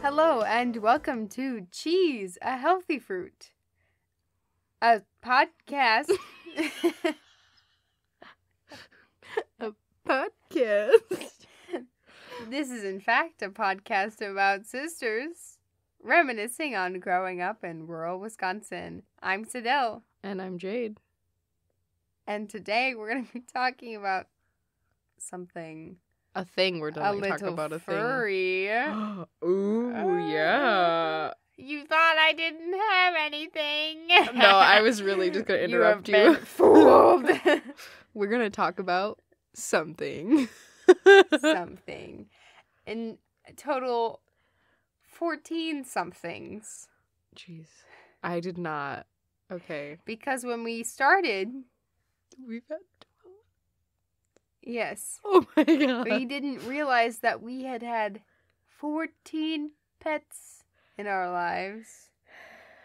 Hello and welcome to Cheese, a Healthy Fruit, a podcast. A podcast. This is in fact a podcast about sisters reminiscing on growing up in rural Wisconsin. I'm Sidel. And I'm Jade. And today we're going to be talking about something. A thing we're A done. Talk little about a furry. thing. Ooh, yeah. You thought I didn't have anything. No, I was really just going to interrupt You have been you. fooled. We're going to talk about something. Something. In total, 14 somethings. Jeez. I did not. Okay. Because when we started, We've had... yes, Oh my god. we didn't realize that we had 14 pets in our lives.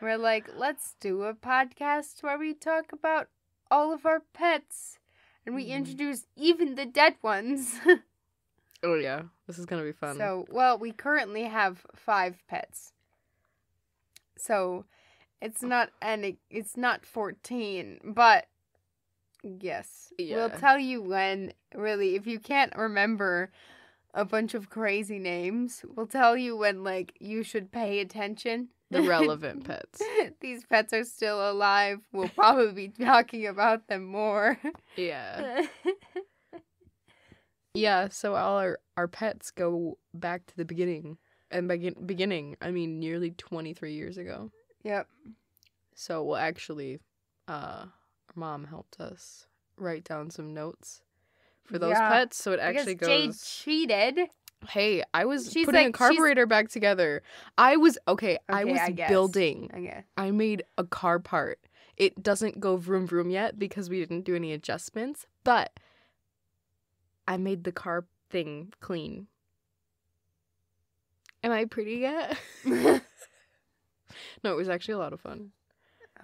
We're like, let's do a podcast where we talk about all of our pets. And we introduce even the dead ones. Oh yeah. This is going to be fun. So, well, we currently have 5 pets. So, it's not 14, but yes. Yeah. We'll tell you when, really, if you can't remember a bunch of crazy names, we'll tell you when, like, you should pay attention. The relevant pets. These pets are still alive. We'll probably be talking about them more. Yeah. Yeah, so all our pets go back to the beginning. And by beginning, I mean nearly 23 years ago. Yep. So, well, actually, our mom helped us write down some notes for those pets. So it actually because goes... Jade cheated. Hey, I was She's putting a like- carburetor back together. I was I guess. building. Okay. I made a car part. It doesn't go vroom vroom yet because we didn't do any adjustments, but I made the car thing clean. Am I pretty yet? No, it was actually a lot of fun.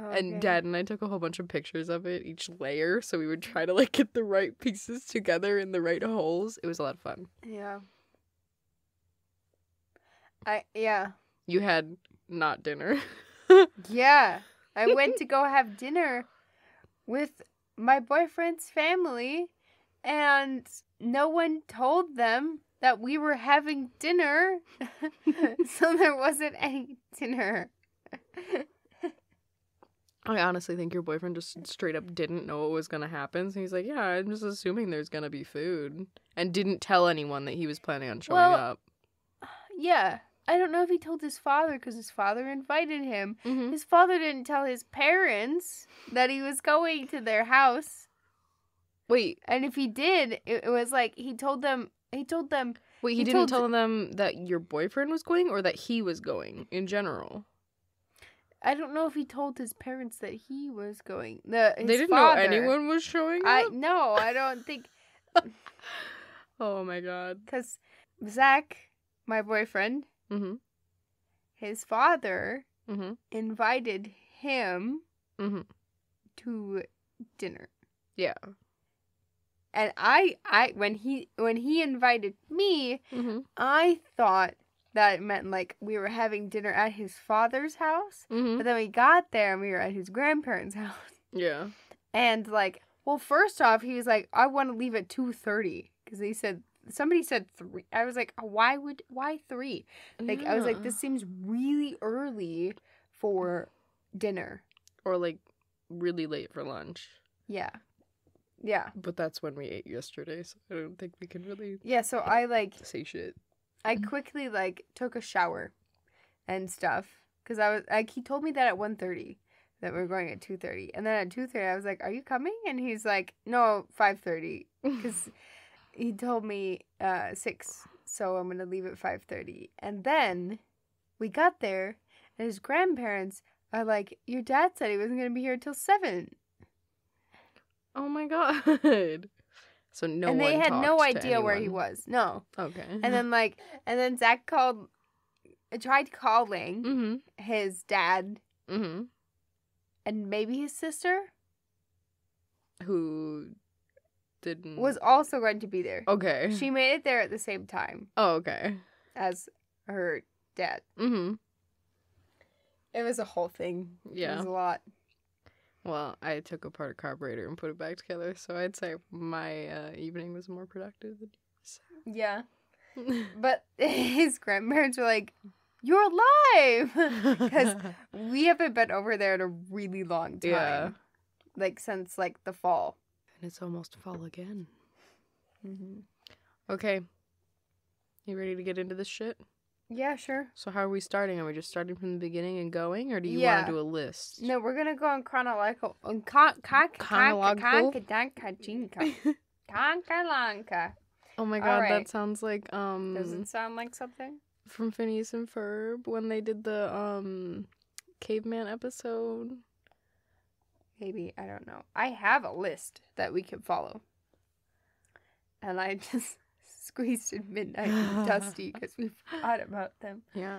Okay. And Dad and I took a whole bunch of pictures of it, each layer, so we would try to like get the right pieces together in the right holes. It was a lot of fun. Yeah. Yeah. You had not dinner. Yeah. I went to go have dinner with my boyfriend's family, and no one told them that we were having dinner, so there wasn't any dinner. I honestly think your boyfriend just straight up didn't know what was going to happen. So he's like, yeah, I'm just assuming there's going to be food. And didn't tell anyone that he was planning on showing up. Yeah. I don't know if he told his father because his father invited him. Mm-hmm. His father didn't tell his parents that he was going to their house. Wait. And if he did, it was like he told them. Wait, he didn't tell them that your boyfriend was going or that he was going in general? I don't know if he told his parents that he was going. They didn't know anyone was showing up? No, I don't think. Oh my god. Because Zach, my boyfriend, Mm-hmm. his father Mm-hmm. invited him Mm-hmm. to dinner. Yeah. And when he invited me, Mm-hmm. I thought that it meant like we were having dinner at his father's house. Mm-hmm. But then we got there and we were at his grandparents' house. Yeah. And like, well, first off, he was like, I want to leave at 2:30 because somebody said 3. I was like, why 3? Like, I was like, this seems really early for dinner. Or like really late for lunch. Yeah. Yeah. But that's when we ate yesterday, so I don't think we can really Yeah, so I say shit. I quickly took a shower and stuff because I was like, he told me that at 1:30 that we were going at 2:30, and then at 2:30 I was like, are you coming? And he's like, no, 5:30 because he told me 6, so I'm gonna leave at 5:30. And then we got there and his grandparents are like, your dad said he wasn't gonna be here till 7. Oh my god. So no one And they had no talked to idea where he anyone. was. No. Okay. And then Zach tried calling Mm-hmm. his dad Mm-hmm. and maybe his sister Who didn't... was also going to be there. Okay. She made it there at the same time Oh, okay. as her dad. Mm-hmm. It was a whole thing. Yeah. It was a lot. Well, I took apart a carburetor and put it back together, so I'd say my evening was more productive than yours. Yeah. But his grandparents were like, "You're alive!" Because we haven't been over there in a really long time. Yeah. Like, since, like, the fall. And it's almost fall again. Mm-hmm. Okay. You ready to get into this shit? Yeah, sure. So how are we starting? Are we just starting from the beginning and going, or do you Yeah. want to do a list? No, we're gonna go on chronological. Chronological? Oh my god, Alright. that sounds like Does it sound like something? from Phineas and Ferb when they did the caveman episode. Maybe, I don't know. I have a list that we can follow. And I just squeezed in Midnight and Dusty because we forgot about them. Yeah.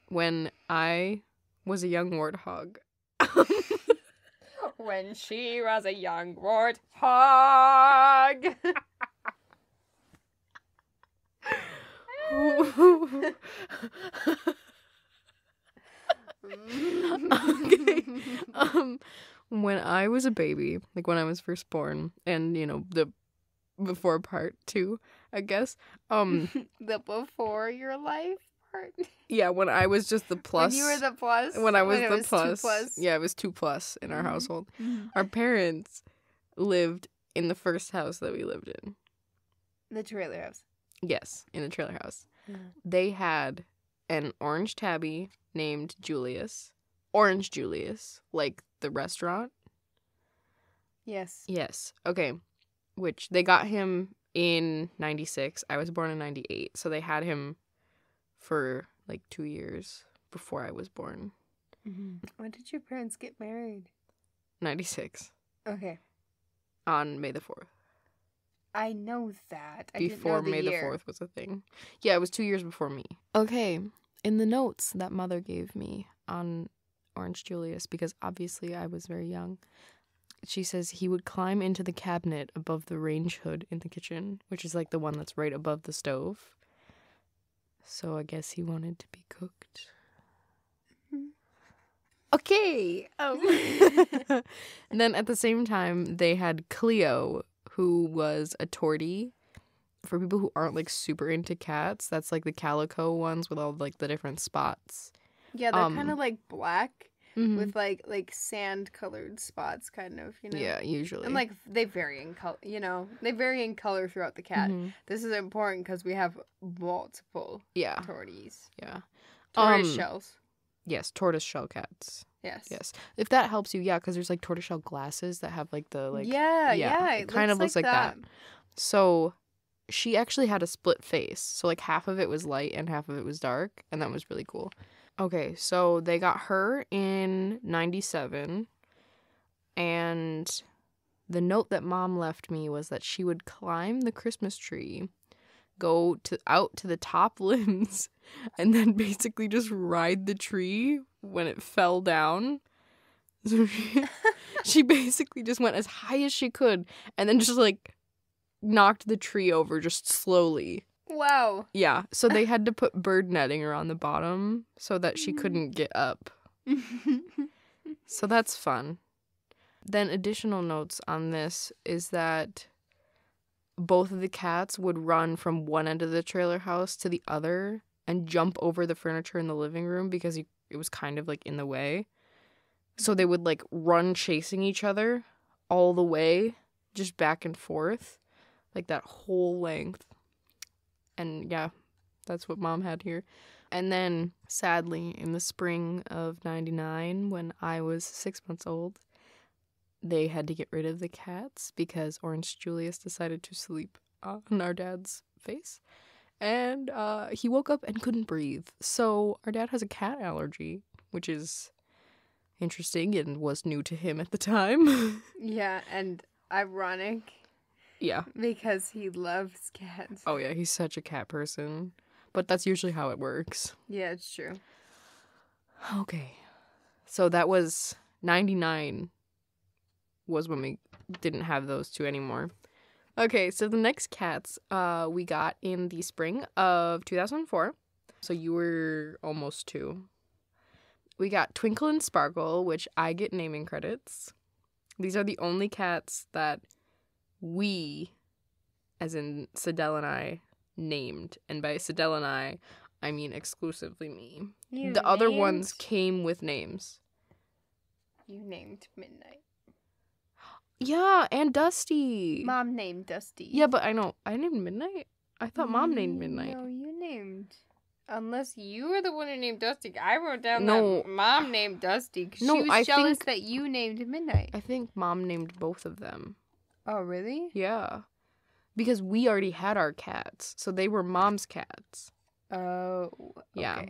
When I was a young warthog. When she was a young warthog. Okay. When I was a baby, like when I was first born, and the before part too, I guess. The before your life part. Yeah, when I was just the plus. When you were the plus. When I was it the was plus. 2+. Yeah, it was 2+ in our household. Mm-hmm. Our parents lived in the first house that we lived in. The trailer house. Yes, in the trailer house. Mm-hmm. They had an orange tabby named Julius. Orange Julius, like the restaurant. Yes. Yes. Okay. Which they got him in 96. I was born in 98. So they had him for like 2 years before I was born. Mm-hmm. When did your parents get married? 96. Okay. On May the 4th. I know that. Before May the 4th was a thing. Yeah, it was 2 years before me. Okay. In the notes that mother gave me on Orange Julius, because obviously I was very young, she says he would climb into the cabinet above the range hood in the kitchen, which is like the one that's right above the stove. So I guess he wanted to be cooked. Okay. And then at the same time, they had Cleo, who was a tortie. For people who aren't like super into cats, that's like the calico ones with all like the different spots. Yeah, they're kind of like black with with like sand colored spots, kind of, Yeah, usually. And like they vary in color, they vary in color throughout the cat. This is important because we have multiple torties. Yeah. Tortoise shells. Yes, tortoise shell cats. Yes. Yes. If that helps you, because there's like tortoise shell glasses that have like the like. Yeah. It kind of looks like that. So she actually had a split face. So like half of it was light and half of it was dark, and that was really cool. Okay, so they got her in 97, and the note that Mom left me was that she would climb the Christmas tree, go out to the top limbs, and then basically just ride the tree when it fell down. So she basically just went as high as she could, and then just like knocked the tree over just slowly. Wow. Yeah, so they had to put bird netting around the bottom so that she couldn't get up. So that's fun. Then additional notes on this is that both of the cats would run from one end of the trailer house to the other and jump over the furniture in the living room because it was kind of like in the way. So they would like run chasing each other all the way, just back and forth, like that whole length. And yeah, that's what Mom had here. And then, sadly, in the spring of 99, when I was 6 months old, they had to get rid of the cats because Orange Julius decided to sleep on our dad's face. And he woke up and couldn't breathe. So our dad has a cat allergy, which is interesting and was new to him at the time. Yeah, and ironic. Yeah. Because he loves cats. Oh, yeah, he's such a cat person. But that's usually how it works. Yeah, it's true. Okay. So that was 99 was when we didn't have those two anymore. Okay, so the next cats we got in the spring of 2004. So you were almost 2. We got Twinkle and Sparkle, which I get naming credits. These are the only cats that we, as in Sidel and I, named. And by Sidel and I mean exclusively me. The other ones came with names. You named Midnight. Yeah, and Dusty. Mom named Dusty. Yeah, but I know. I named Midnight. I thought Mom named Midnight. No, you named. Unless you were the one who named Dusty. I wrote down No. that Mom named Dusty because No, she was I jealous think- that you named Midnight. I think Mom named both of them. Oh, really? Yeah. Because we already had our cats. So they were Mom's cats. Oh, okay. Yeah.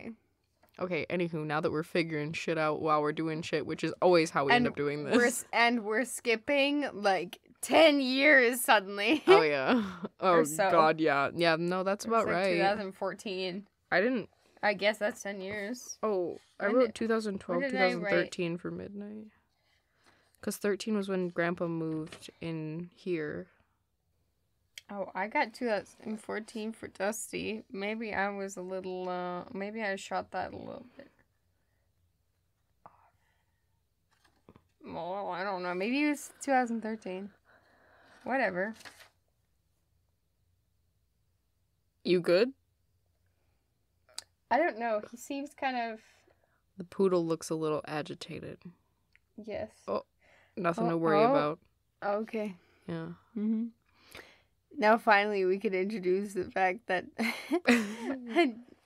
Okay, anywho, now that we're figuring shit out while we're doing shit, which is always how we end up doing this. We're skipping like 10 years suddenly. Oh, yeah. Oh, so. God, yeah. Yeah, no, that's about It's like right. 2014. I didn't... I guess that's 10 years. Oh, I When wrote did- 2012, when did I 2013 for Midnight. Because 13 was when Grandpa moved in here. Oh, I got 2014 for Dusty. Maybe I was a little, maybe I shot that a little bit. Well, I don't know. Maybe it was 2013. Whatever. You good? I don't know. He seems kind of... The poodle looks a little agitated. Yes. Nothing to worry about. Okay. Yeah. Mm-hmm. Now finally we could introduce the fact that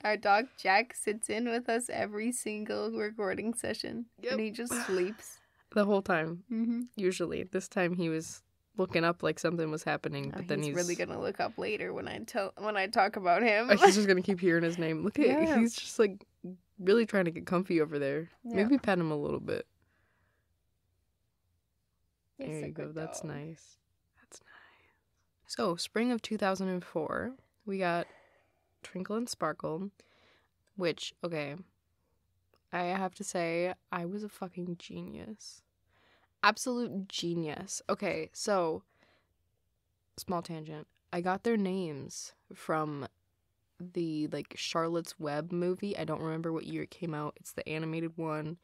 our dog Jack sits in with us every single recording session. Yep. And he just sleeps. The whole time. Mm-hmm. Usually. This time he was looking up like something was happening, but then he's really gonna look up later when I talk about him. He's just gonna keep hearing his name. Look at Yeah. he's just like really trying to get comfy over there. Yeah. Maybe pet him a little bit. He's There a you go. good That's dog. nice. That's nice. So, spring of 2004, we got Twinkle and Sparkle, which, okay, I have to say, I was a fucking genius. Absolute genius. Okay, so, small tangent. I got their names from the, like, Charlotte's Web movie. I don't remember what year it came out. It's the animated one.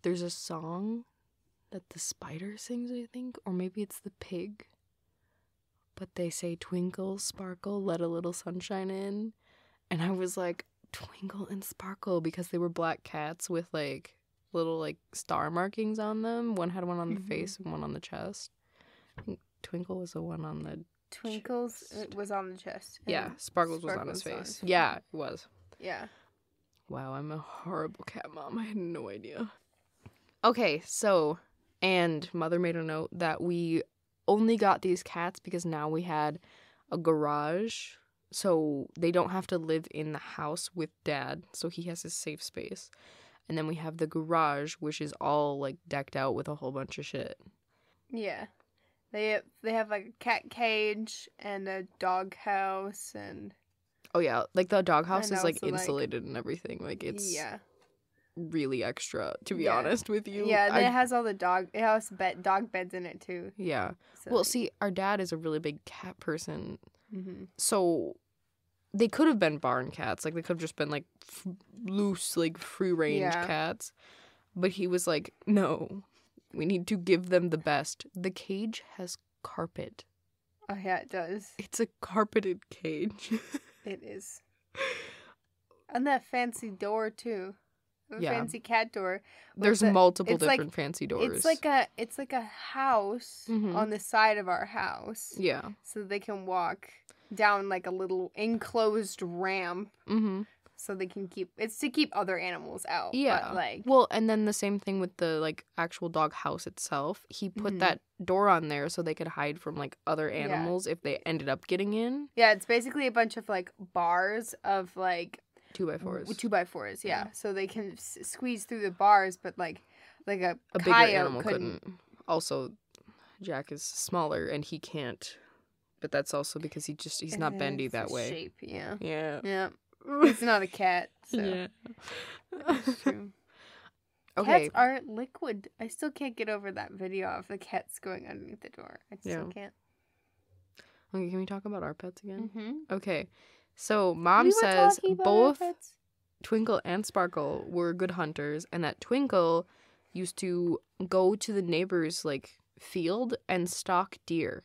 There's a song that the spider sings, I think, or maybe it's the pig. But they say, twinkle, sparkle, let a little sunshine in. And I was like, twinkle and sparkle, because they were black cats with, like, little, like, star markings on them. One had one on the face and one on the chest. I think Twinkle was the one on the Twinkles chest. was on the chest. Yeah, and Sparkles was on his Sparkles face. Yeah, it was. Yeah. Wow, I'm a horrible cat mom. I had no idea. Okay, so, and Mother made a note that we only got these cats because now we had a garage, so they don't have to live in the house with Dad, so he has his safe space. And then we have the garage, which is all, like, decked out with a whole bunch of shit. Yeah. They have like a cat cage and a dog house and Oh, yeah, like, the doghouse And is, like, also, like- insulated and everything. Like, it's yeah. really extra, to be Yeah. honest with you. Yeah, and it has all the dog dog beds in it too. Yeah. So, Well, see, our dad is a really big cat person, mhm. so they could have been barn cats. Like, they could have just been, like, loose, like, free-range Yeah. cats. But he was like, no, we need to give them the best. The cage has carpet. Oh yeah, it does. It's a carpeted cage. It is. And that fancy door too. The Yeah. fancy cat door. with There's the- multiple it's like- different fancy doors. It's like a house Mhm. on the side of our house. Yeah. So they can walk down like a little enclosed ramp Mm-hmm. so they can keep other animals out. Yeah. But like Well, and then the same thing with the, like, actual dog house itself. He put Mhm. that door on there so they could hide from, like, other Yeah. animals if they ended up getting in. yeah, it's basically a bunch of like bars of like 2x4s. 2x4s, yeah. So they can squeeze through the bars, but like a A bigger coyote animal couldn't. couldn't. Also, Jack is smaller and he can't. But that's also because he's not bendy It's that his way. Shape, yeah. Yeah. Yeah. He's not a cat, so Yeah. it's true. Okay. Cats are liquid. I still can't get over that video of the cats going underneath the door. I still can't. Okay, can we talk about our pets again? Mm-hmm. Okay. So, Mom says both Twinkle and Sparkle were good hunters, and that Twinkle used to go to the neighbor's, like, field and stalk deer.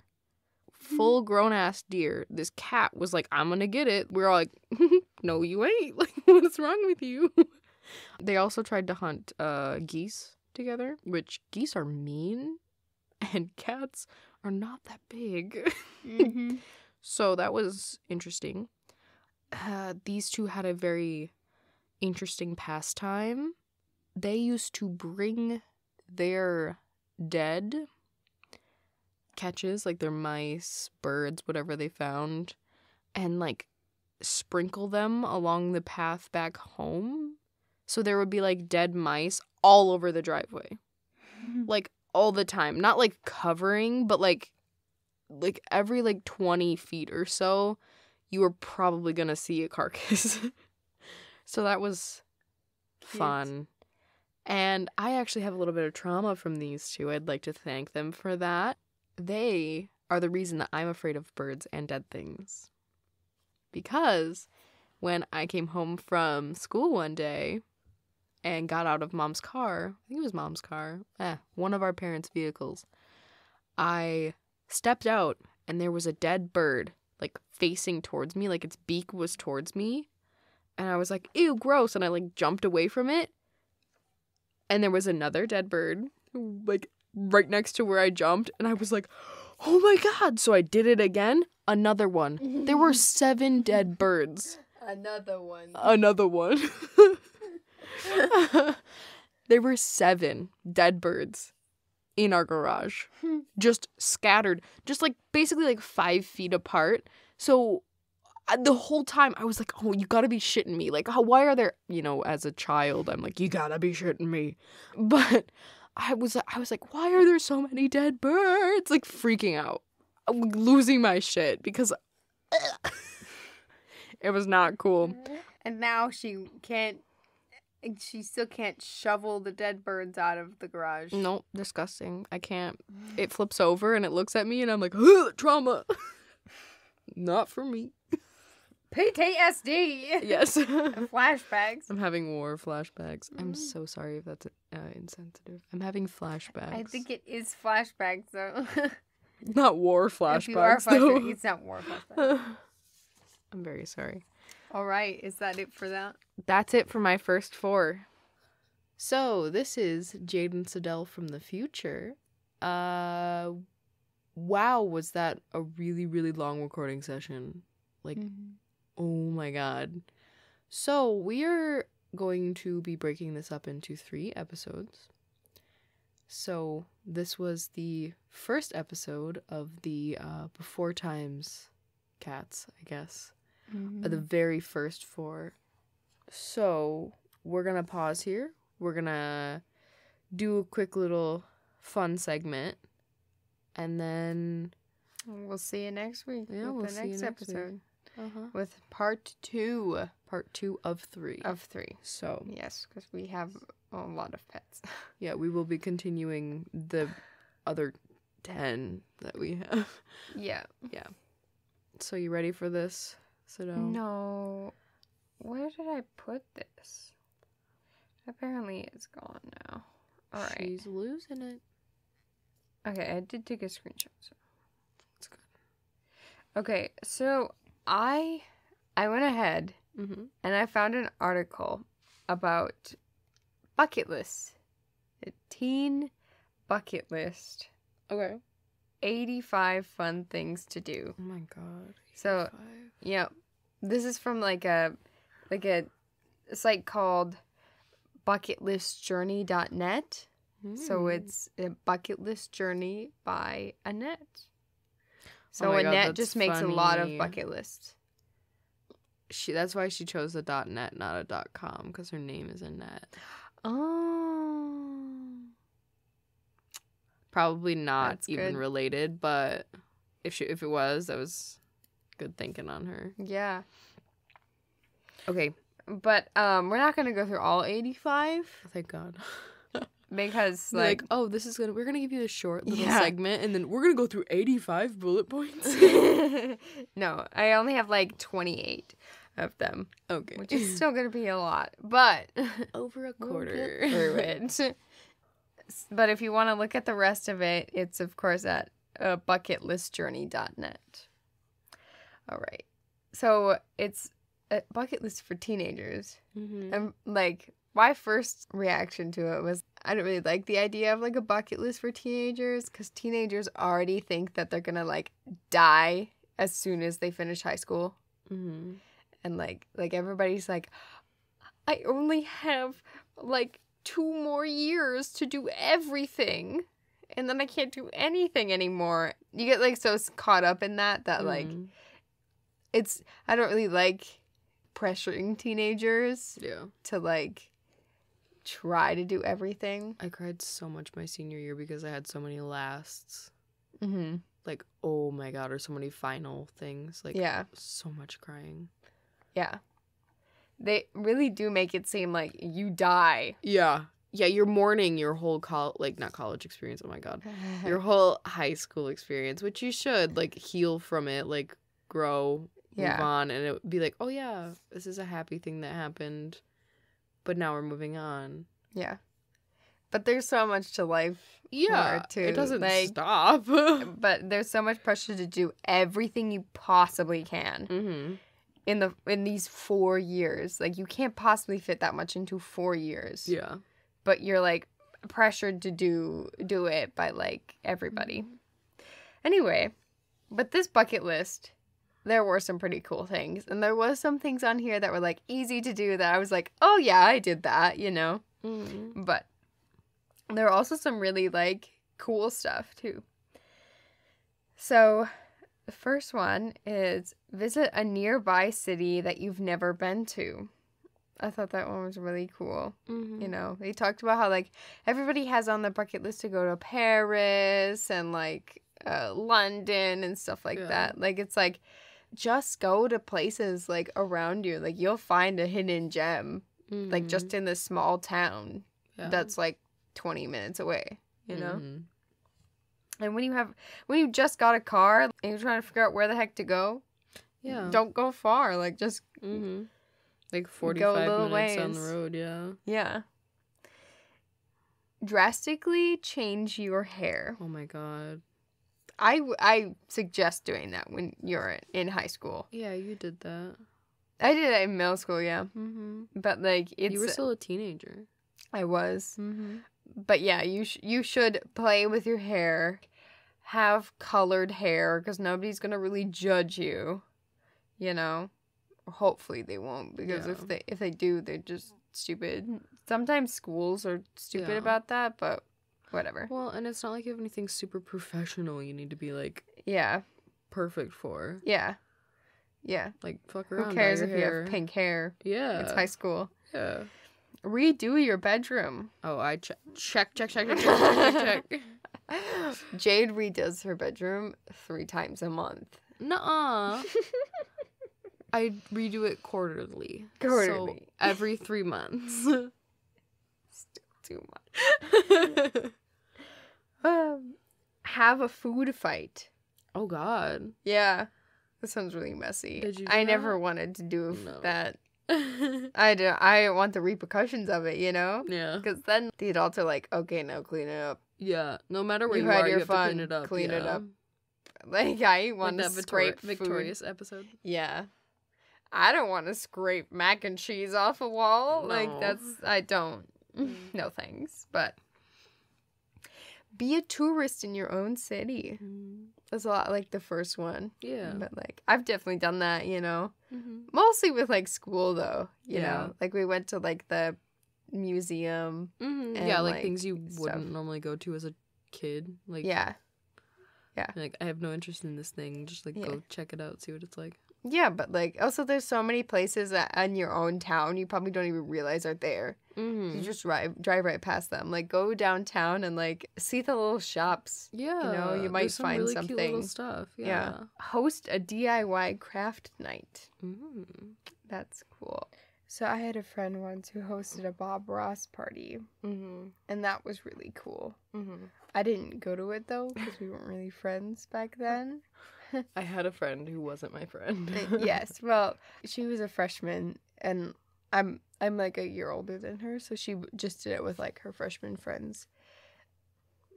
Full grown-ass deer. This cat was like, I'm gonna get it. We're all like, no, you ain't. Like, what's wrong with you? They also tried to hunt geese together, which geese are mean, and cats are not that big. Mm-hmm. So that was interesting. These two had a very interesting pastime. They used to bring their dead catches, like their mice, birds, whatever they found, and like sprinkle them along the path back home. So there would be like dead mice all over the driveway. Like all the time. Not like covering, but like every like 20 feet or so, you were probably going to see a carcass. So that was fun. And I actually have a little bit of trauma from these two. I'd like to thank them for that. They are the reason that I'm afraid of birds and dead things. Because when I came home from school one day and got out of Mom's car, I think it was Mom's car, one of our parents' vehicles, I stepped out and there was a dead bird, like, facing towards me, like its beak was towards me. And I was like, ew, gross. And I, like, jumped away from it. And there was another dead bird, like, right next to where I jumped. And I was like, oh my God. So I did it again. Another one. There were 7 dead birds. Another one. Another one. There were 7 dead birds in our garage. Just scattered. Just, like, basically, like, 5 feet apart. So the whole time I was like, oh, you gotta be shitting me. Like, why are there, you know, as a child, I'm like, you gotta be shitting me. But I was like, why are there so many dead birds? Like, freaking out. Losing my shit because it was not cool. And now she still can't shovel the dead birds out of the garage. Nope, disgusting. I can't. It flips over and it looks at me and I'm like, trauma. Not for me. PTSD. Yes. Flashbacks. I'm having war flashbacks. I'm so sorry if that's insensitive. I'm having flashbacks. I think it is flashbacks, though. Not war flashbacks, if you are though. It's not war flashbacks. I'm very sorry. All right. Is that it for that? That's it for my first 4. So, this is Jade and Sidel from the future. Wow, was that a really, really long recording session. Like, oh my God. So, we're going to be breaking this up into 3 episodes. So, this was the first episode of the Before Times cats, I guess. The very first 4. So, we're going to pause here. We're going to do a quick little fun segment. And then we'll see you next week. Yeah, with we'll the see next you next episode. week. With part 2. Part 2 of 3. Of 3. So, yes, because we have a lot of pets. Yeah, we will be continuing the other 10 that we have. Yeah. Yeah. So, you ready for this? Sit down. No. Where did I put this? Apparently it's gone now. All right. She's losing it. Okay, I did take a screenshot. So. That's good. Okay, so I went ahead and I found an article about bucket lists. A teen bucket list. Okay. 85 fun things to do. Oh my God. 85. So, yeah, this is from like a site called bucketlistjourney.net. So it's a bucket list journey by Annette. So Annette just makes a lot of bucket lists. That's why she chose the .net, not a .com, because her name is Annette. Oh. Probably not That's even good. related, but if it was, that was good thinking on her. Yeah. Okay. But we're not going to go through all 85. Thank God. Because like, oh, we're gonna give you a short little segment, and then we're gonna go through 85 bullet points. No, I only have like 28. of them. Okay. Which is still going to be a lot. But over a we'll quarter. get through it. But if you want to look at the rest of it, it's, of course, at bucketlistjourney.net. All right. So it's a bucket list for teenagers. Mm-hmm. And, like, my first reaction to it was I don't really like the idea of, like, a bucket list for teenagers because teenagers already think that they're going to, like, die as soon as they finish high school. Mm-hmm. And, like everybody's like, I only have, like, 2 more years to do everything. And then I can't do anything anymore. You get, like, so caught up in that, like, it's, I don't really like pressuring teenagers to, like, try to do everything. I cried so much my senior year because I had so many lasts. Mm-hmm. Like, oh my God, or so many final things. Like, so much crying. Yeah. They really do make it seem like you die. Yeah. Yeah, you're mourning your whole not college experience, oh my God. Your whole high school experience, which you should, like, heal from it, like, grow, move on, and it would be like, oh yeah, this is a happy thing that happened, but now we're moving on. Yeah. But there's so much to life. Yeah, too. It doesn't stop. But there's so much pressure to do everything you possibly can. Mm-hmm. In these 4 years. Like, you can't possibly fit that much into 4 years. Yeah. But you're, like, pressured to do it by, like, everybody. Anyway, but this bucket list, there were some pretty cool things. And there was some things on here that were, like, easy to do that I was like, oh, yeah, I did that, you know? Mm-hmm. But there were also some really, like, cool stuff, too. So the first one is visit a nearby city that you've never been to. I thought that one was really cool. Mm-hmm. You know, they talked about how, like, everybody has on their bucket list to go to Paris and, like, London and stuff like that. Like, it's like, just go to places, like, around you. Like, you'll find a hidden gem, like, just in this small town that's, like, 20 minutes away, you know? And when you just got a car and you're trying to figure out where the heck to go, don't go far. Like, just like 45 minutes ways down the road, Yeah. Drastically change your hair. Oh my God. I suggest doing that when you're in high school. Yeah, you did that. I did it in middle school, yeah. Mm-hmm. But, like, it's... You were still a teenager. I was. Mm-hmm. But, yeah, you should play with your hair. Have colored hair, because nobody's going to really judge you. You know? Hopefully they won't, because if they do, they're just stupid. Sometimes schools are stupid about that, but whatever. Well, and it's not like you have anything super professional you need to be, like, perfect for. Yeah. Yeah. Like, fuck around. Who cares if you have pink hair? Yeah. It's high school. Yeah. Redo your bedroom. Oh, I check. Jade redoes her bedroom 3 times a month. Nuh-uh. I redo it quarterly. So every 3 months. Still too much. Have a food fight. Oh, God. Yeah. That sounds really messy. Did you do I that? never wanted to do that. I want the repercussions of it, you know? Yeah. Because then the adults are like, okay, now clean it up. Yeah. No matter where you are, your you have fun, to clean it up. Clean it up. Like, I want like to that scrape Victorious food. episode. Yeah. I don't want to scrape mac and cheese off a wall. No. Like, I don't. No thanks. But be a tourist in your own city. That's a lot like the first one. Yeah. But, like, I've definitely done that, you know. Mm-hmm. Mostly with, like, school, though. You know? Like, we went to, like, the museum. Mm-hmm. And, yeah, like things you stuff. wouldn't normally go to as a kid. Like, Yeah. Like, I have no interest in this thing. Just, like, go check it out, see what it's like. Yeah, but, like, also there's so many places in your own town you probably don't even realize are there. Mm-hmm. You just drive right past them. Like, go downtown and, like, see the little shops. Yeah. You know, you might find really something. Cute little stuff. Yeah. Host a DIY craft night. Mm-hmm. That's cool. So I had a friend once who hosted a Bob Ross party. Mm-hmm. And that was really cool. Mm-hmm. I didn't go to it, though, because we weren't really friends back then. I had a friend who wasn't my friend. Yes. Well, she was a freshman, and I'm like a year older than her, so she just did it with like her freshman friends.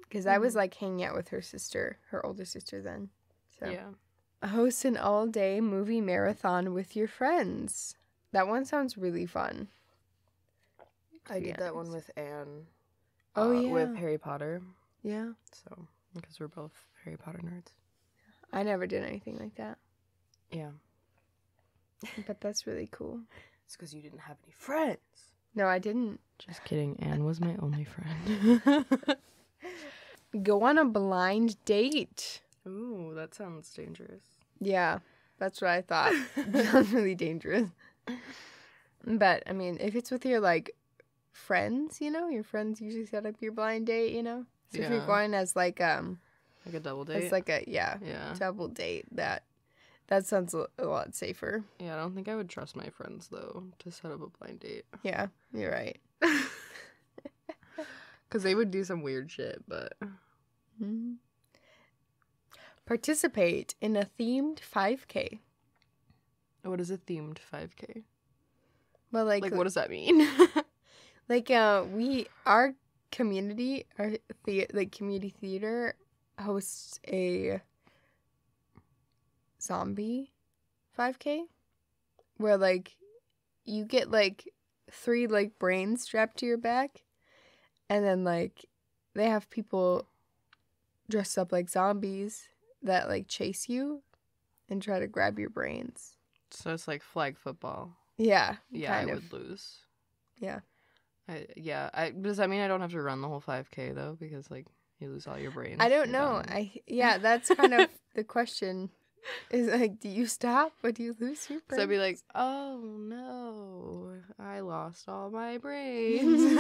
Because I was like hanging out with her sister, her older sister then. So. Yeah. Host an all-day movie marathon with your friends. That one sounds really fun. I did that one with Anne. Oh, yeah. With Harry Potter. Yeah. So, because we're both Harry Potter nerds. I never did anything like that. Yeah. But that's really cool. It's because you didn't have any friends. No, I didn't. Just kidding. Anne was my only friend. Go on a blind date. Ooh, that sounds dangerous. Yeah, that's what I thought. Sounds really dangerous. But, I mean, if it's with your, like, friends, you know? Your friends usually set up your blind date, you know? So if you're going as, like a double date? It's like a, double date. That sounds a lot safer. Yeah, I don't think I would trust my friends, though, to set up a blind date. Yeah, you're right. Because they would do some weird shit, but... Mm-hmm. Participate in a themed 5K. What is a themed 5K? Well, like what does that mean? Like, our community, community theater hosts a zombie 5K where, like, you get, like, 3, like, brains strapped to your back, and then, like, they have people dressed up like zombies that, like, chase you and try to grab your brains. So it's like flag football. Yeah. Yeah, I would lose. Yeah. Does that mean I don't have to run the whole 5K, though? Because, like, you lose all your brains. I don't know. That's kind of the question. Is, like, do you stop or do you lose your brains? So I'd be like, oh, no. I lost all my brains.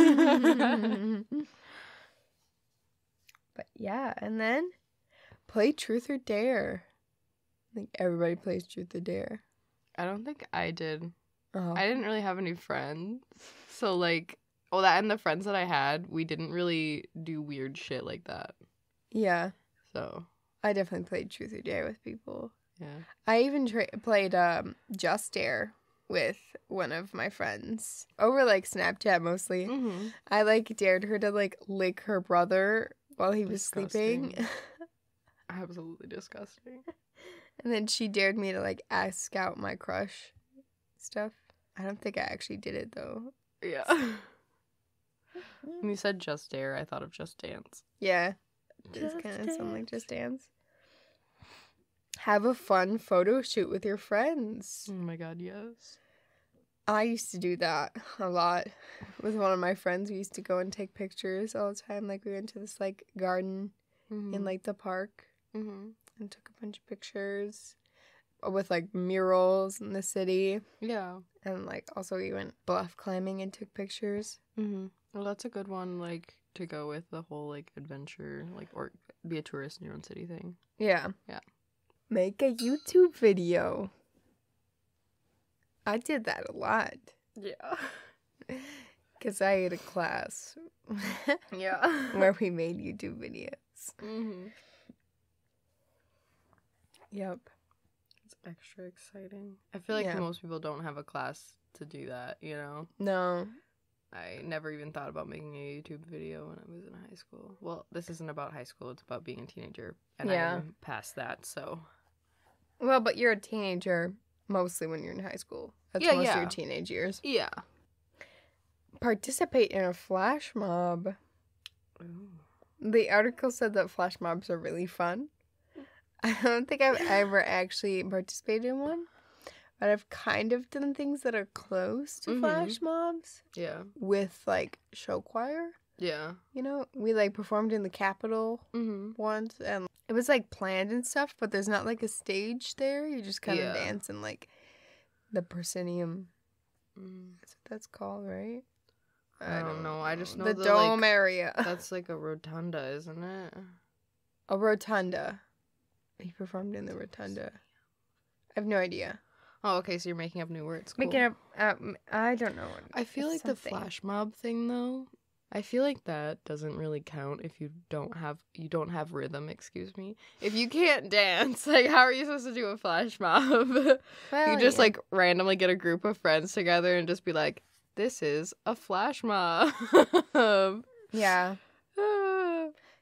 But, yeah. And then play Truth or Dare. I think everybody plays Truth or Dare. I don't think I did. Oh. I didn't really have any friends. So, like, that and the friends that I had, we didn't really do weird shit like that. Yeah. So. I definitely played Truth or Dare with people. Yeah. I even played Just Dare with one of my friends. Over, like, Snapchat mostly. Mm-hmm. I, like, dared her to, like, lick her brother while he was sleeping. Absolutely disgusting. And then she dared me to, like, ask out my crush stuff. I don't think I actually did it, though. Yeah. When you said Just Dare, I thought of Just Dance. Yeah. It's kind of something like Just Dance. Have a fun photo shoot with your friends. Oh my god, yes. I used to do that a lot with one of my friends. We used to go and take pictures all the time. Like, we went to this, like, garden in, like, the park and took a bunch of pictures with, like, murals in the city. Yeah. And, like, also we went bluff climbing and took pictures. Mm-hmm. Well, that's a good one, like, to go with the whole, like, adventure, like, or be a tourist in your own city thing. Yeah. Yeah. Make a YouTube video. I did that a lot. Yeah. Because I had a class. Yeah. Where we made YouTube videos. Mm-hmm. Yep. It's extra exciting. I feel like most people don't have a class to do that, you know? No. I never even thought about making a YouTube video when I was in high school. Well, this isn't about high school. It's about being a teenager. And I'm past that, so. Well, but you're a teenager mostly when you're in high school. That's most of your teenage years. Yeah. Participate in a flash mob. Ooh. The article said that flash mobs are really fun. I don't think I've ever actually participated in one. But I've kind of done things that are close to flash mobs. Yeah. With, like, show choir. Yeah. You know, we, like, performed in the Capitol once. And it was, like, planned and stuff, but there's not, like, a stage there. You just kind of dance in, like, the proscenium. That's what that's called, right? I don't know. I just know the dome, like, area. That's, like, a rotunda, isn't it? A rotunda. He performed in the rotunda. I have no idea. Oh, okay, so you're making up new words. Cool. Making up, I don't know. I feel like the flash mob thing, though, I feel like that doesn't really count if you don't have rhythm, excuse me. If you can't dance, like how are you supposed to do a flash mob? Well, You just yeah. like randomly get a group of friends together and just be like, this is a flash mob. Yeah.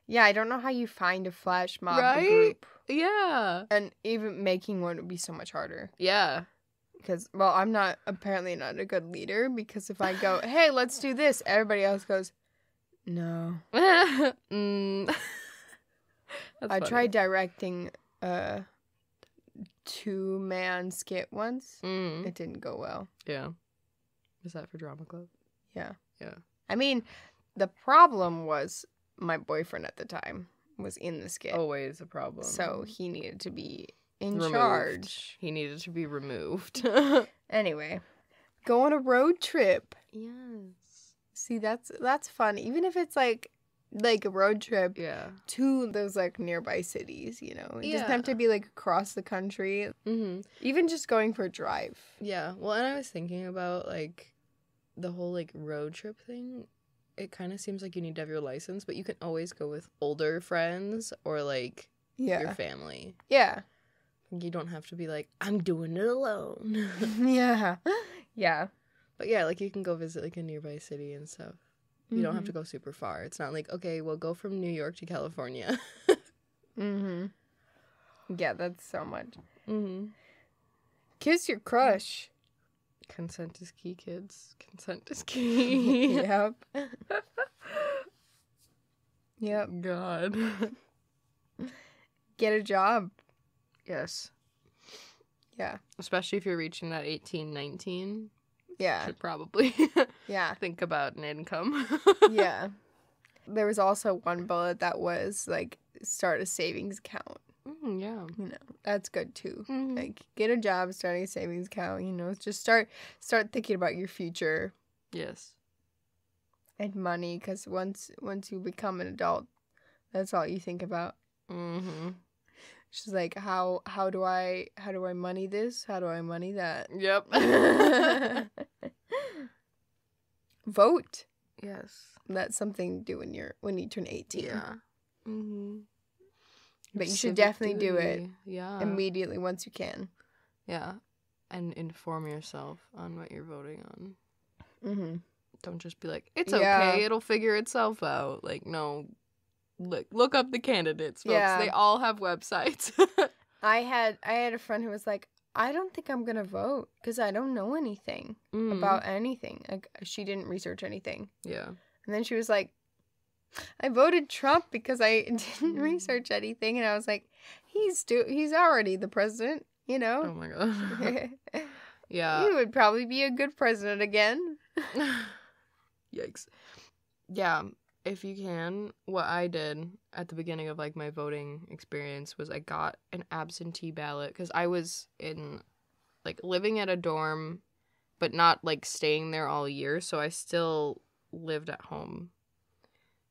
Yeah, I don't know how you find a flash mob Right? group. Yeah. And even making one would be so much harder. Yeah. Because, well, I'm apparently not a good leader, because if I go, hey, let's do this, everybody else goes, no. That's I funny. tried directing a 2-man skit once. It didn't go well. Yeah. Is that for drama club? Yeah. Yeah. I mean, the problem was my boyfriend at the time was in the skit. Always a problem. So he needed to be in Removed. charge. He needed to be removed. Anyway, go on a road trip. Yes. See, that's fun. Even if it's like a road trip Yeah. to those like nearby cities, you know. It doesn't Yeah. have to be like across the country. Mm-hmm. Even just going for a drive. Yeah. Well, and I was thinking about like the whole like road trip thing. It kind of seems like you need to have your license, but you can always go with older friends or like Yeah. your family. Yeah. You don't have to be like, I'm doing it alone. Yeah. Yeah. But yeah, like you can go visit like a nearby city and stuff. You don't have to go super far. It's not like, okay, we'll go from New York to California. Mhm. Yeah, that's so much. Mm-hmm. Kiss your crush. Consent is key, kids. Consent is key. Yep. Yep. God. Get a job. Yes. Yeah. Especially if you're reaching that 18, 19. Yeah. Should probably Yeah. think about an income. Yeah. There was also one bullet that was like start a savings account. Yeah. You know, that's good too. Mhm. Like get a job, starting a savings account, you know, just start thinking about your future Yes. and money, cuz once you become an adult, that's all you think about. Mm-hmm. She's like, how do I money this? How do I money that? Yep. Vote. Yes. That's something to do when you turn 18. Yeah. Mm-hmm. But you should Civic definitely do it duty. Yeah. immediately once you can. Yeah. And inform yourself on what you're voting on. Mm-hmm. Don't just be like, it's Yeah. okay, it'll figure itself out. Like, no. Look up the candidates, folks. Yeah. They all have websites. I had a friend who was like, I don't think I'm gonna vote because I don't know anything about anything. Like she didn't research anything. Yeah. And then she was like, I voted Trump because I didn't research anything, and I was like, he's already the president, you know. Oh my god. Yeah. He would probably be a good president again. Yikes. Yeah. If you can, what I did at the beginning of like my voting experience was I got an absentee ballot because I was in like living at a dorm, but not like staying there all year. So I still lived at home.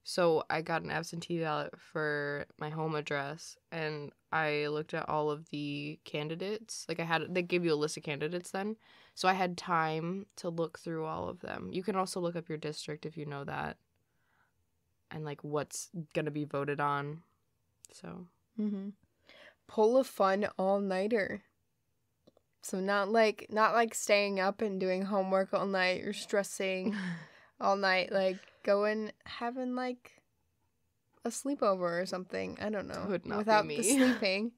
So I got an absentee ballot for my home address, and I looked at all of the candidates. Like they gave you a list of candidates then. So I had time to look through all of them. You can also look up your district if you know that. And like what's gonna be voted on. So Pull a fun all-nighter. So not like staying up and doing homework all night or stressing all night. Like going having like a sleepover or something. I don't know. Would not be without me. the sleeping.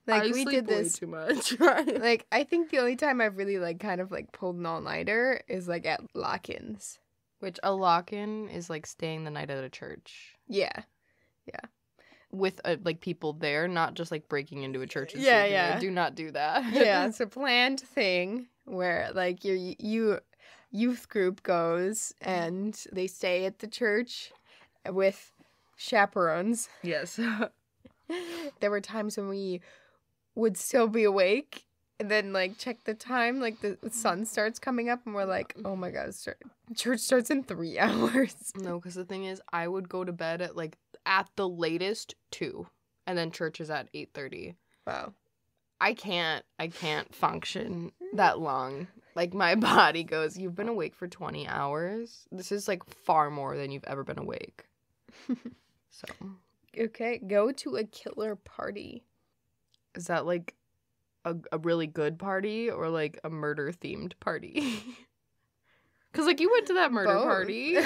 Like I we sleep did way this. too much. Like I think the only time I've really like kind of like pulled an all-nighter is like at lock-ins. Which a lock-in is like staying the night at a church. Yeah. With like people there, not just like breaking into a church and Yeah, sleeping there. yeah. Do not do that. Yeah, it's a planned thing where like your youth group goes and they stay at the church with chaperones. Yes. There were times when we would still be awake and then like check the time, like the sun starts coming up and we're like, oh my god, church starts in 3 hours. No, because the thing is, I would go to bed at like at the latest 2, and then church is at 8:30. Wow. I can't function that long. Like, my body goes, you've been awake for 20 hours? This is, like, far more than you've ever been awake. So. Okay, go to a killer party. Is that, like, a really good party or, like, a murder-themed party? Because, like, you went to that murder Both. party.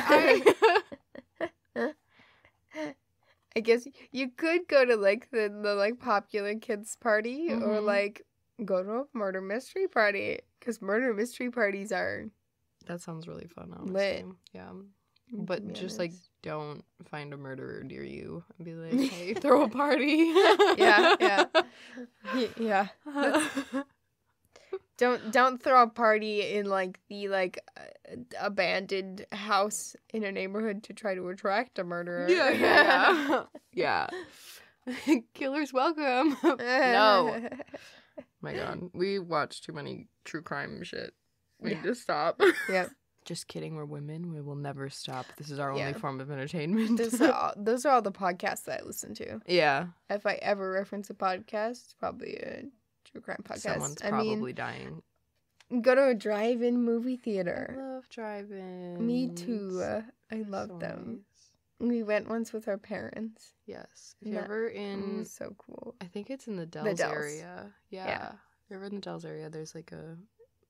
I guess you could go to, like, the like, popular kids party or, like, go to a murder mystery party. Because murder mystery parties are... That sounds really fun, honestly. Lit. Yeah. But just, like, honest. don't find a murderer near you and be like, hey, throw a party. Yeah. Yeah. Don't throw a party in, like, the, like, abandoned house in a neighborhood to try to attract a murderer. Yeah. Killers welcome. No. My God. We watch too many true crime shit. We need to stop. Yep. Just kidding. We're women. We will never stop. This is our only form of entertainment. Those are all the podcasts that I listen to. Yeah. If I ever reference a podcast, it's probably a true crime podcast. Someone's probably dying. Go to a drive-in movie theater. I love drive-ins. Me too. I love them. Nice. We went once with our parents. Yes. If you're ever in... It was so cool. I think it's in the Dells area. Yeah. If you're ever in the Dells area, there's like a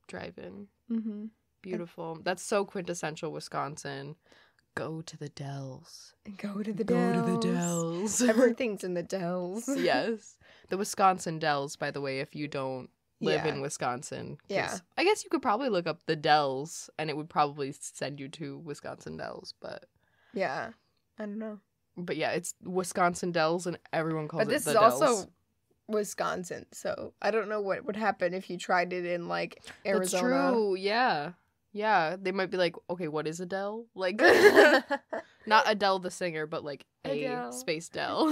drive-in. Mm-hmm. Beautiful. That's so quintessential Wisconsin. Go to the Dells. Go to the Dells. Everything's in the Dells. Yes. The Wisconsin Dells, by the way, if you don't live in Wisconsin. Yeah. I guess you could probably look up the Dells and it would probably send you to Wisconsin Dells, but... Yeah. I don't know. But yeah, it's Wisconsin Dells and everyone calls it the Dells. But this is also Wisconsin, so I don't know what would happen if you tried it in, like, Arizona. That's true, yeah. Yeah, they might be like, okay, what is Adele? Like, not Adele the singer, but like Adele. A space Dell.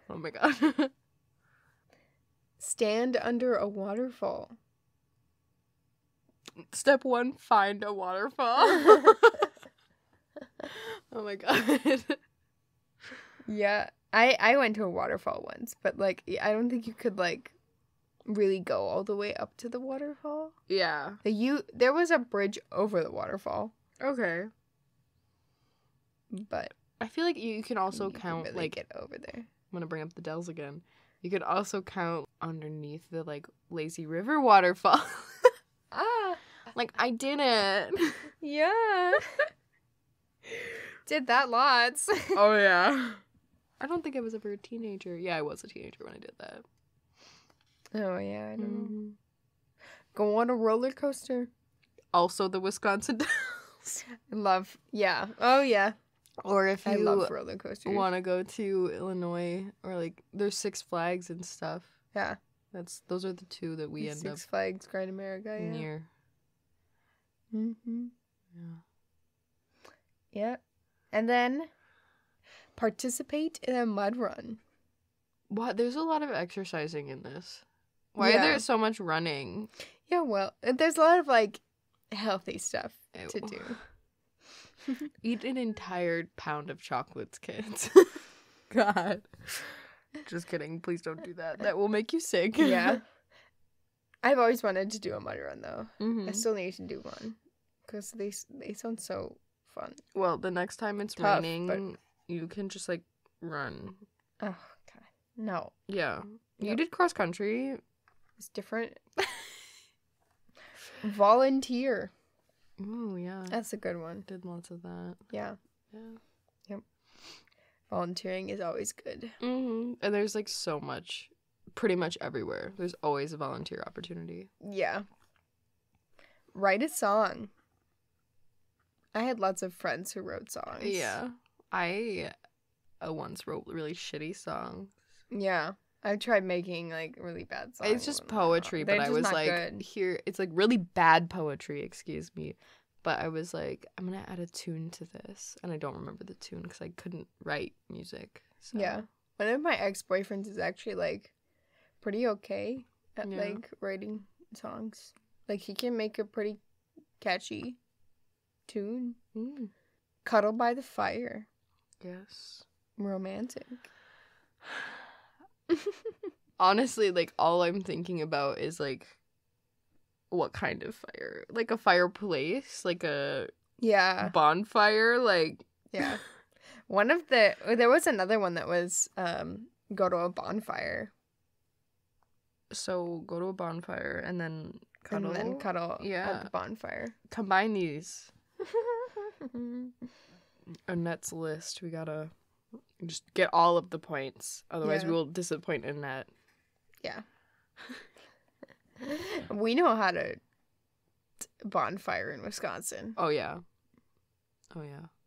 Oh my God. Stand under a waterfall. Step 1, find a waterfall. Oh my God. Yeah, I went to a waterfall once, but, like, I don't think you could, like, really go all the way up to the waterfall. Yeah. There was a bridge over the waterfall, Okay. but I feel like you can also you count, can really like, get over there. I'm gonna bring up the Dells again. You could also count underneath the, like, lazy river waterfall. Ah, Like, I didn't. yeah. Did that lots. Oh, yeah. I don't think I was ever a teenager. Yeah, I was a teenager when I did that. Oh yeah, I know. Go on a roller coaster. Also the Wisconsin Dells. Yeah. Oh yeah. Or if I you love roller coasters. want to go to Illinois, or like there's Six Flags and stuff. Yeah. Those are the two that we end up Six Flags Great America. Yeah. near. Mm-hmm. Yeah. Yeah. And then participate in a mud run. What? There's a lot of exercising in this. Why Yeah. are there so much running? Yeah, well, there's a lot of, like, healthy stuff Ew. to do. Eat an entire pound of chocolates, kids. God. Just kidding. Please don't do that. That will make you sick. Yeah. I've always wanted to do a mud run, though. Mm-hmm. I still need to do one. Because they sound so fun. Well, the next time it's Tough, raining, but... you can just, like, run. Oh, God. No. Yeah. You Yep. did cross country. It's different. Volunteer. Oh, yeah. That's a good one. Did lots of that. Yeah. Yeah. Yep. Volunteering is always good. Mm-hmm. And there's, like, so much, pretty much everywhere. There's always a volunteer opportunity. Yeah. Write a song. I had lots of friends who wrote songs. Yeah. I once wrote really shitty songs. Yeah. I've tried making, like, really bad songs. It's just poetry, but I was like, good. here, it's like really bad poetry, excuse me. But I was like, I'm going to add a tune to this. And I don't remember the tune because I couldn't write music. So. Yeah. One of my ex-boyfriends is actually, like, pretty okay at, like, writing songs. Like, he can make a pretty catchy tune. Cuddle by the fire. Yes. Romantic. Honestly, like, all I'm thinking about is, like, what kind of fire? Like a fireplace? Like a Yeah. bonfire? Like... Yeah. There was another one that was go to a bonfire. So go to a bonfire and then cuddle? And then cuddle at the bonfire. Combine these. Annette's list. We gotta just get all of the points. Otherwise we will disappoint Annette. Yeah. We know how to bonfire in Wisconsin. Oh, yeah.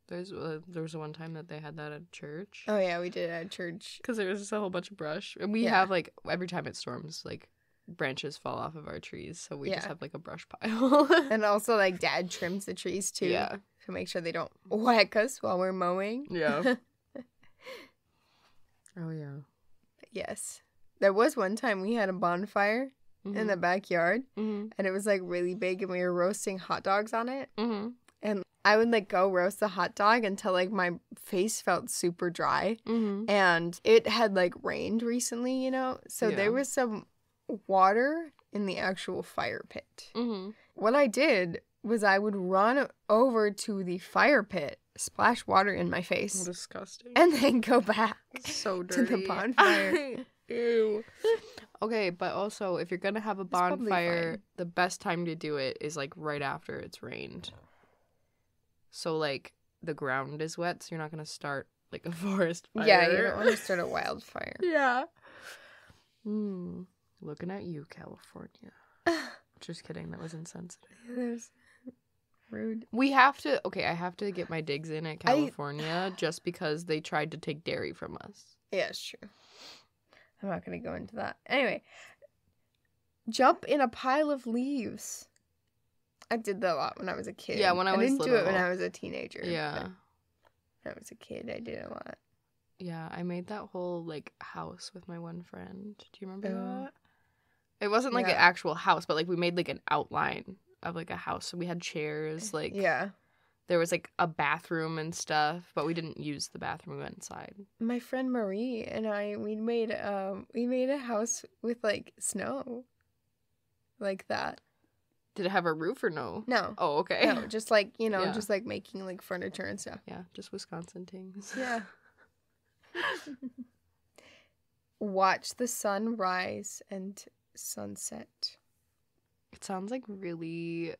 There was one time that they had that at church. Oh, yeah, we did it at church. Because there was just a whole bunch of brush. And we have, like, every time it storms, like, branches fall off of our trees. So we just have, like, a brush pile. And also, like, Dad trims the trees, too. Yeah. To make sure they don't whack us while we're mowing. Yeah. Oh, yeah. Yes. There was one time we had a bonfire in the backyard. And it was, like, really big. And we were roasting hot dogs on it. And I would, like, go roast the hot dog until, like, my face felt super dry. And it had, like, rained recently, you know? So there was some water in the actual fire pit. What I did was I would run over to the fire pit, splash water in my face. Oh, disgusting. And then go back so dirty. to the bonfire. Ew. Okay, but also, if you're going to have a bonfire, the best time to do it is, like, right after it's rained. So, like, the ground is wet, so you're not going to start, like, a forest fire. Yeah, you don't want to start a wildfire. Yeah. Looking at you, California. Just kidding, that was insensitive. There's rude. We have to, okay, I have to get my digs in at California just because they tried to take dairy from us. Yeah, it's true. I'm not going to go into that. Anyway, jump in a pile of leaves. I did that a lot when I was a kid. Yeah, when I was didn't little. do it when I was a teenager. Yeah. When I was a kid, I did it a lot. Yeah, I made that whole, like, house with my one friend. Do you remember that? It wasn't, like, an actual house, but, like, we made, like, an outline of, like, a house. So we had chairs, like... Yeah. There was, like, a bathroom and stuff, but we didn't use the bathroom. We went inside. My friend Marie and I, we made a house with, like, snow. Like that. Did it have a roof or no? No. Oh, okay. No, just, like, you know, just, like, making, like, furniture and stuff. Yeah, just Wisconsin things. Yeah. Watch the sun rise and sunset. It sounds like really...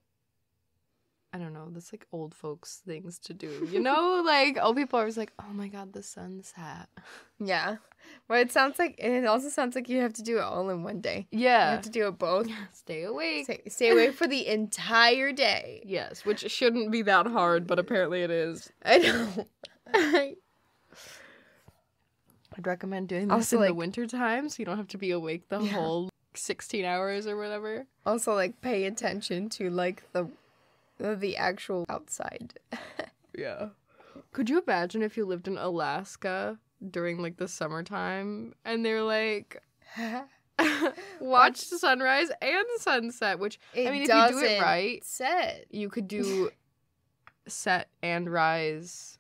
I don't know, that's like old folks things to do, you know? Like, old people are always like, oh my god, the sunset. Yeah. Well, it also sounds like you have to do it all in one day. Yeah. You have to do it both. Stay awake. Stay awake for the entire day. Yes, which shouldn't be that hard, but apparently it is. I know. I'd recommend doing this also, in the like, winter time, so you don't have to be awake the whole 16 hours or whatever. Also, like, pay attention to, like, the actual outside. Yeah. Could you imagine if you lived in Alaska during, like, the summertime and they're like, watch sunrise and sunset, which, I mean, if you do it right, you could do set and rise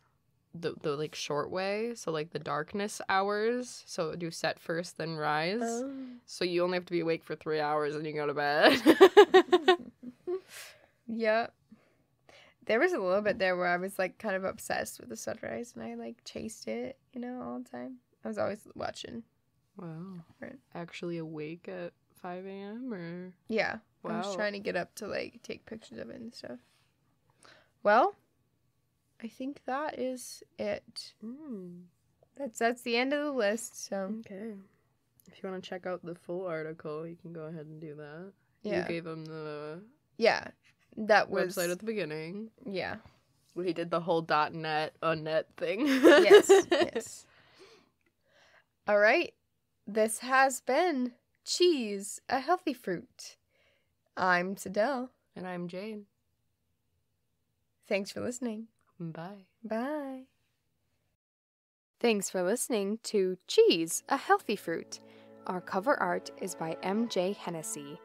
the like, short way, so, like, the darkness hours, so do set first, then rise. So you only have to be awake for 3 hours and you go to bed. Yeah. There was a little bit there where I was, like, kind of obsessed with the sunrise, and I, like, chased it, you know, all the time. I was always watching. Wow. Actually awake at 5 a.m. or? Yeah. Wow. I was trying to get up to, like, take pictures of it and stuff. Well, I think that is it. That's the end of the list, so. Okay. If you want to check out the full article, you can go ahead and do that. Yeah. You gave them the... Yeah. That was... website at the beginning. Yeah. We did the whole .net Annette thing. Yes. All right. This has been Cheese, a Healthy Fruit. I'm Sidel. And I'm Jane. Thanks for listening. Bye. Bye. Thanks for listening to Cheese, a Healthy Fruit. Our cover art is by MJ Hennessy.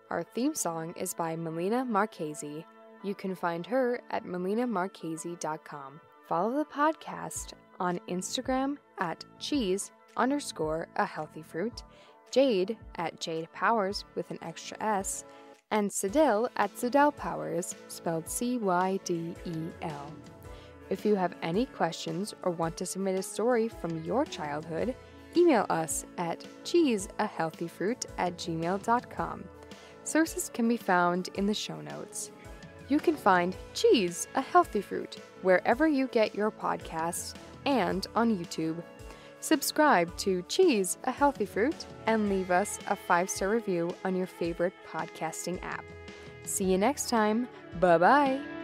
Our theme song is by Melina Marchese. You can find her at melinamarchese.com. Follow the podcast on Instagram at cheese_a healthy fruit, Jade at Jade Powers with an extra S, and Cydel at Cydel Powers, spelled Cydel. If you have any questions or want to submit a story from your childhood, email us at cheeseahealthyfruit@gmail.com. Sources can be found in the show notes. You can find Cheese, a Healthy Fruit wherever you get your podcasts and on YouTube. Subscribe to Cheese, a Healthy Fruit and leave us a 5-star review on your favorite podcasting app. See you next time. Bye-bye.